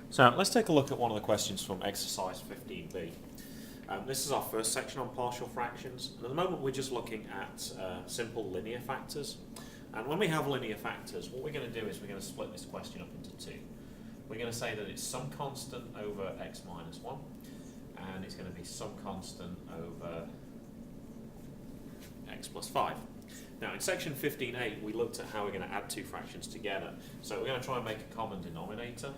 So let's take a look at one of the questions from exercise 15b. This is our first section on partial fractions. And at the moment we're just looking at simple linear factors. And when we have linear factors, what we're going to do is we're going to split this question up into two. We're going to say that it's some constant over x minus 1, and it's going to be some constant over x plus 5. Now in section 15a we looked at how we're going to add two fractions together. So we're going to try and make a common denominator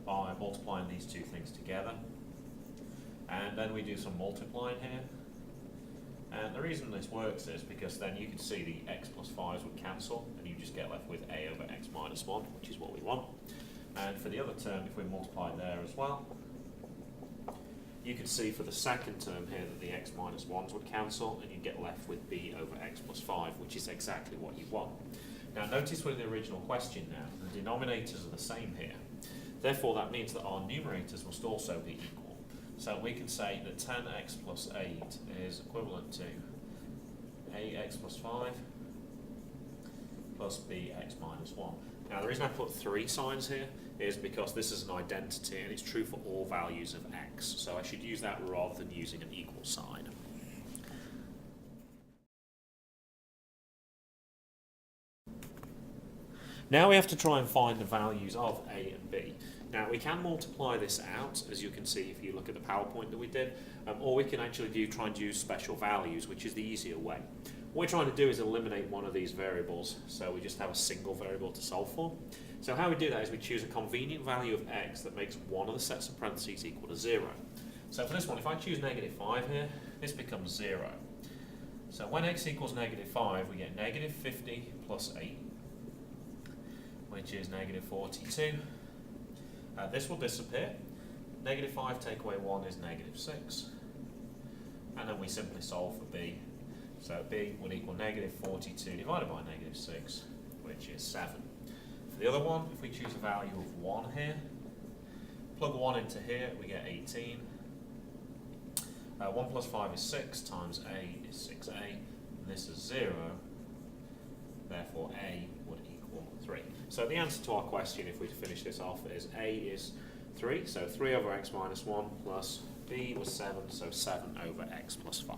by multiplying these two things together. And then we do some multiplying here. And the reason this works is because then you can see the x plus 5s would cancel and you just get left with a over x minus 1, which is what we want. And for the other term, if we multiply there as well, you can see for the second term here that the x minus 1s would cancel and you get left with b over x plus 5, which is exactly what you want. Now notice with the original question now, the denominators are the same here. Therefore that means that our numerators must also be equal. So we can say that 10x plus 8 is equivalent to ax plus 5 plus bx minus 1. Now the reason I put 3 signs here is because this is an identity and it's true for all values of x. So I should use that rather than using an equal sign. Now we have to try and find the values of a and b. Now we can multiply this out, as you can see if you look at the PowerPoint that we did, or we can actually try and use special values, which is the easier way. What we're trying to do is eliminate one of these variables, so we just have a single variable to solve for. So how we do that is we choose a convenient value of x that makes one of the sets of parentheses equal to 0. So for this one, if I choose negative 5 here, this becomes 0. So when x equals negative 5, we get negative 50 plus 8, which is negative 42. This will disappear. Negative 5 take away 1 is negative 6. And then we simply solve for b. So b would equal negative 42 divided by negative 6, which is 7. For the other one, if we choose a value of 1 here, plug 1 into here, we get 18. 1 plus 5 is 6, times a is 6a. And this is 0. Therefore, a would equal 3. So the answer to our question, if we finish this off, is a is 3. So 3 over x minus 1 plus b was 7, so 7 over x plus 5.